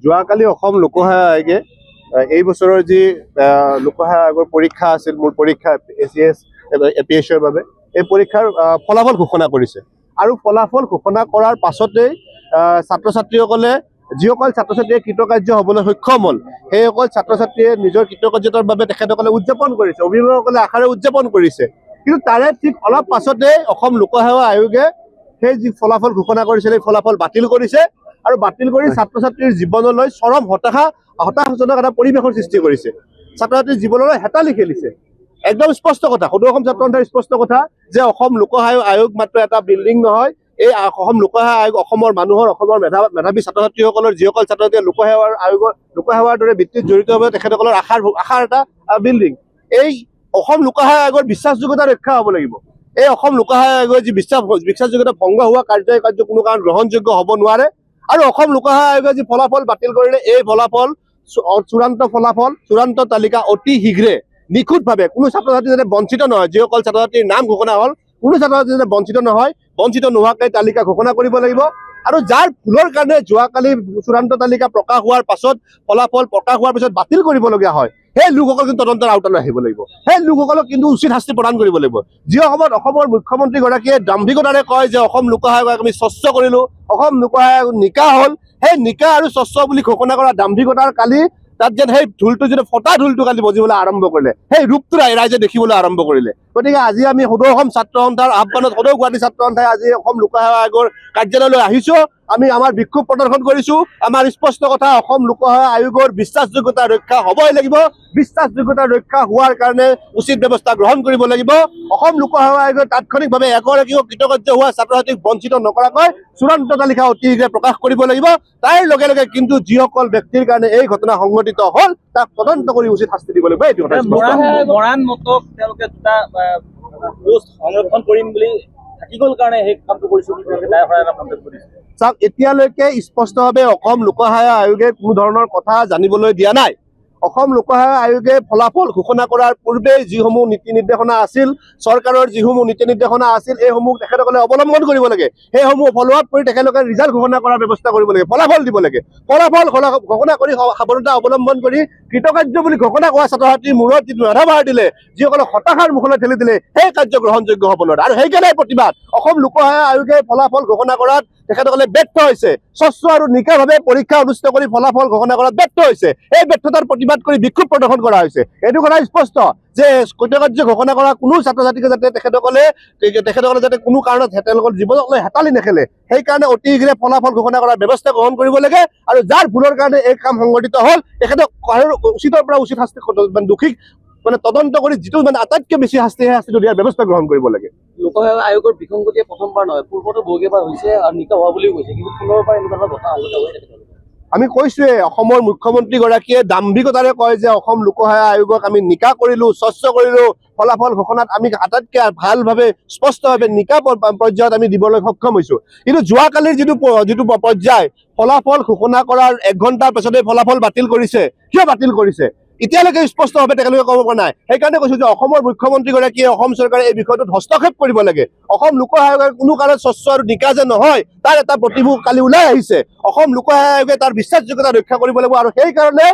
যোৱাকালি অসম লোকসেৱা আয়োগে এই বছৰৰ যি লোকসেৱা আয়োগৰ পৰীক্ষা আছিল, মূল পৰীক্ষা ACS APSৰ বাবে এই পৰীক্ষাৰ ফলাফল ঘোষণা কৰিছে। আৰু ফলাফল ঘোষণা কৰাৰ পাছতেই ছাত্ৰ ছাত্ৰীসকলে যিসকল ছাত্ৰ ছাত্ৰীয়ে কৃতকাৰ্য হ'বলৈ সক্ষম হ'ল সেইসকল ছাত্ৰ ছাত্ৰীয়ে নিজৰ কৃতকাৰ্যতাৰ বাবে তেখেতসকলে উদযাপন কৰিছে, অভিভাৱকসকলে আশাৰে উদযাপন কৰিছে। কিন্তু তাৰে ঠিক অলপ পাছতে অসম লোকসেৱা আয়োগে সেই যি ফলাফল ঘোষণা কৰিছিল সেই ফলাফল বাতিল কৰিছে আৰু বাতিল কৰি ছাত্ৰ ছাত্ৰীৰ জীৱনলৈ চৰম হতাশাজনক এটা পৰিৱেশৰ সৃষ্টি কৰিছে। ছাত্ৰ ছাত্ৰীৰ জীৱনলৈ হেতালি খেলিছে। একদম স্পষ্ট কথা, সদৌ অসম ছাত্ৰ সন্থাৰ স্পষ্ট কথা যে অসম লোকসেৱা আয়োগ মাত্ৰ এটা বিল্ডিং নহয়। এই অসম লোকসেৱা আয়োগ অসমৰ মানুহৰ, অসমৰ মেধাৱী ছাত্ৰ ছাত্ৰীসকলৰ, যিসকল ছাত্ৰ ছাত্ৰীয়ে লোকসেৱাৰ দৰে বৃত্তিত জড়িত হৈ তেখেতসকলৰ আশাৰ এটা বিল্ডিং। এই অসম লোকসেৱা আয়োগৰ বিশ্বাসযোগ্যতা ৰক্ষা হ'ব লাগিব। এই অসম লোকসেৱা আয়োগৰ যি বিশ্বাসযোগ্যতা ভংগ হোৱা কাৰ্য কোনো কাৰণ গ্ৰহণযোগ্য হ'ব নোৱাৰে। আৰু অসম লোকসেৱা আয়োগে যি ফলাফল বাতিল কৰিলে এই ফলাফল চূড়ান্ত তালিকা অতি শীঘ্ৰে নিখুঁতভাৱে কোনো ছাত্ৰ ছাত্ৰী যাতে বঞ্চিত নহয়, যিসকল ছাত্ৰ ছাত্ৰীৰ নাম ঘোষণা হ'ল কোনো ছাত্ৰ ছাত্ৰী যাতে বঞ্চিত নোহোৱাকৈ তালিকা ঘোষণা কৰিব লাগিব। আৰু যাৰ ভুলৰ কাৰণে যোৱাকালি চূড়ান্ত তালিকা প্ৰকাশ হোৱাৰ পাছত ফলাফল প্ৰকাশ হোৱাৰ পিছত বাতিল কৰিবলগীয়া হয়, সেই লোকসকল কিন্তু তদন্তৰ আওতালৈ আহিব লাগিব। সেই লোকসকলক কিন্তু উচিত শাস্তি প্ৰদান কৰিব লাগিব। যি সময়ত অসমৰ মুখ্যমন্ত্ৰীগৰাকীয়ে দাম্ভিকতাৰে কয় যে অসম লোকসেৱা আয়োগক আমি স্বচ্ছ কৰিলো, অসম লোকসেৱা আয়োগ নিকা হ'ল, সেই নিকা আৰু স্বচ্ছ বুলি ঘোষণা কৰা দাম্ভিকতাৰ কালি তাত যেন সেই ঢোলটো যেতিয়া ফটা ঢোলটো কালি বজিবলৈ আৰম্ভ কৰিলে, সেই ৰূপটো ৰাইজে দেখিবলৈ আৰম্ভ কৰিলে। গতিকে আজি আমি সদৌ অসম ছাত্ৰ সন্থাৰ আহ্বানত সদৌ গুৱাহাটী ছাত্ৰ সন্থাই আজি অসম লোকসেৱা আয়োগৰ কাৰ্যালয়লৈ আহিছো। আমি আমাৰ বিক্ষোভ প্ৰদৰ্শন কৰিছো। আমাৰ স্পষ্ট কথা, অসম লোকসেৱা আয়োগৰ বিশ্বাসযোগ্যতা ৰক্ষা হ'বই লাগিব। বিশ্বাসযোগ্যতা ৰক্ষা হোৱাৰ কাৰণে উচিত ব্যৱস্থা গ্ৰহণ কৰিব লাগিব। অসম লোকসেৱা আয়োগে তাৎক্ষণিকভাৱে এগৰাকীও কৃতকাৰ্য হোৱা ছাত্ৰ ছাত্ৰীক বঞ্চিত নকৰাকৈ চূড়ান্ত তালিকা অতি শীঘ্ৰে প্ৰকাশ কৰিব লাগিব। তাৰ লগে লগে কিন্তু যিসকল ব্যক্তিৰ কাৰণে এই ঘটনা সংঘটিত হ'ল তাক তদন্ত কৰি উচিত শাস্তি দিব লাগিব। এইটো কথা মৰাণ মতক তেওঁলোকে দুটা পোষ্ট সংৰক্ষণ কৰিম বুলি থাকি গ'ল কাৰণে সেই কামটো কৰিছো বুলি তেওঁলোকে দায়ভাৰ মন্তব্য কৰিছে। চাওক, এতিয়ালৈকে স্পষ্টভাৱে অসম লোকসেৱা আয়োগে কোনো ধৰণৰ কথা জানিবলৈ দিয়া নাই। অসম লোকসেৱা আয়োগে ফলাফল ঘোষণা কৰাৰ পূৰ্বে যিসমূহ নীতি নিৰ্দেশনা আছিল, চৰকাৰৰ যিসমূহ নীতি নিৰ্দেশনা আছিল, এইসমূহ তেখেতসকলে অৱলম্বন কৰিব লাগে। সেইসমূহ ফল' আপ কৰি তেখেতলোকে ৰিজাল্ট ঘোষণা কৰাৰ ব্যৱস্থা কৰিব লাগে, ফলাফল দিব লাগে। ফলাফল ঘোষণা কৰি সাৱধানতা অৱলম্বন কৰি কৃতকাৰ্য বুলি ঘোষণা কৰা ছাত্ৰ ছাত্ৰীৰ মূৰত যিটো মেধাভাৰ দিলে, যিসকলক হতাশাৰ মুখলৈ ঠেলি দিলে, সেই কাৰ্য গ্ৰহণযোগ্য হ'ব নোৱাৰে। আৰু সেইকাৰণে প্ৰতিবাদ অসম লোকসেৱা আয়োগে ফলাফল ঘোষণা কৰাত তেখেতসকলে ব্যৰ্থ হৈছে। স্বচ্ছ আৰু নিকাভাৱে পৰীক্ষা অনুষ্ঠিত কৰি ফলাফল ঘোষণা কৰাত ব্যৰ্থ হৈছে। এই ব্যৰ্থতাৰ প্ৰতিবাদ কৰি বিক্ষোভ প্ৰদৰ্শন কৰা হৈছে। এইটো কথা স্পষ্ট যে কৃতকাৰ্য ঘোষণা কৰা কোনো ছাত্ৰ ছাত্ৰীকে যাতে তেখেতসকলে যাতে কোনো কাৰণত তেওঁলোকৰ জীৱনক লৈ হেতালি নেখেলে, সেইকাৰণে অতি শীঘ্ৰে ফলাফল ঘোষণা কৰাৰ ব্যৱস্থা গ্ৰহণ কৰিব লাগে। আৰু যাৰ ভুলৰ কাৰণে এই কাম সংঘটিত হ'ল তেখেতক উচিতৰ পৰা উচিত শাস্তি, দোষীক তদন্ত কৰি যিটো আটাইতকৈ বেছি শাস্তি, সেই শাস্তিটো দিয়াৰ ব্যৱস্থা গ্ৰহণ কৰিব লাগে। লোকসেৱা আয়োগৰ বিসংগতিয়ে প্ৰথমবাৰ নহয়, পূৰ্বতো বহুকেইবাৰ হৈছে আৰু নিকা হোৱা বুলিও কৈছে, কিন্তু পুনৰ পৰা এনেকুৱা ঘটনা হৈ থাকে। আমি কৈছোৱে, অসমৰ মুখ্যমন্ত্ৰীগৰাকীয়ে দাম্ভিকতাৰে কয় যে অসম লোকসেৱা আয়োগক আমি নিকা কৰিলো, স্বচ্ছ কৰিলো, ফলাফল ঘোষণাত আমি আটাইতকৈ ভালভাৱে স্পষ্টভাৱে নিকা পৰ্যায়ত আমি দিবলৈ সক্ষম হৈছো। কিন্তু যোৱাকালিৰ যিটো পৰ্যায়, ফলাফল ঘোষণা কৰাৰ 1 ঘণ্টাৰ পিছতে ফলাফল বাতিল কৰিছে। কিয় বাতিল কৰিছে এতিয়ালৈকে স্পষ্টভাৱে তেখেতলোকে ক'ব পৰা নাই। সেইকাৰণে কৈছো যে অসমৰ মুখ্যমন্ত্ৰীগৰাকীয়ে, অসম চৰকাৰে এই বিষয়টোত হস্তক্ষেপ কৰিব লাগে। অসম লোকসেৱা আয়োগে কোনো কাৰণত স্বচ্ছ আৰু নিকা যে নহয় তাৰ এটা প্ৰতিভূ কালি ওলাই আহিছে। অসম লোকসেৱা আয়োগে তাৰ বিশ্বাসযোগ্যতা ৰক্ষা কৰিব লাগিব। আৰু সেইকাৰণে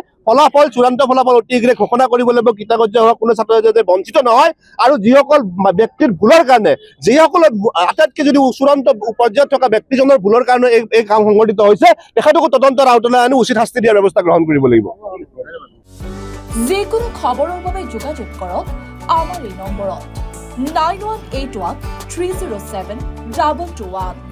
চূড়ান্ত ফলাফল অতি শীঘ্ৰে ঘোষণা কৰিব লাগিব। কৃতকাৰ্য হোৱা কোনো ছাত্ৰ ছাত্ৰী বঞ্চিত নহয়। আৰু যিসকল ব্যক্তিৰ ভুলৰ কাৰণে, যিসকলৰ আটাইতকৈ যদি চূড়ান্ত পৰ্যায়ত থকা ব্যক্তিজনৰ ভুলৰ কাৰণে এই কাম সংঘটিত হৈছে, তেখেতকো তদন্তৰ আওতালৈ আনি উচিত শাস্তি দিয়াৰ ব্যৱস্থা গ্ৰহণ কৰিব লাগিব। যিকোনো খবৰৰ বাবে যোগাযোগ কৰক আমাৰ এই নম্বৰত 9181 307 221।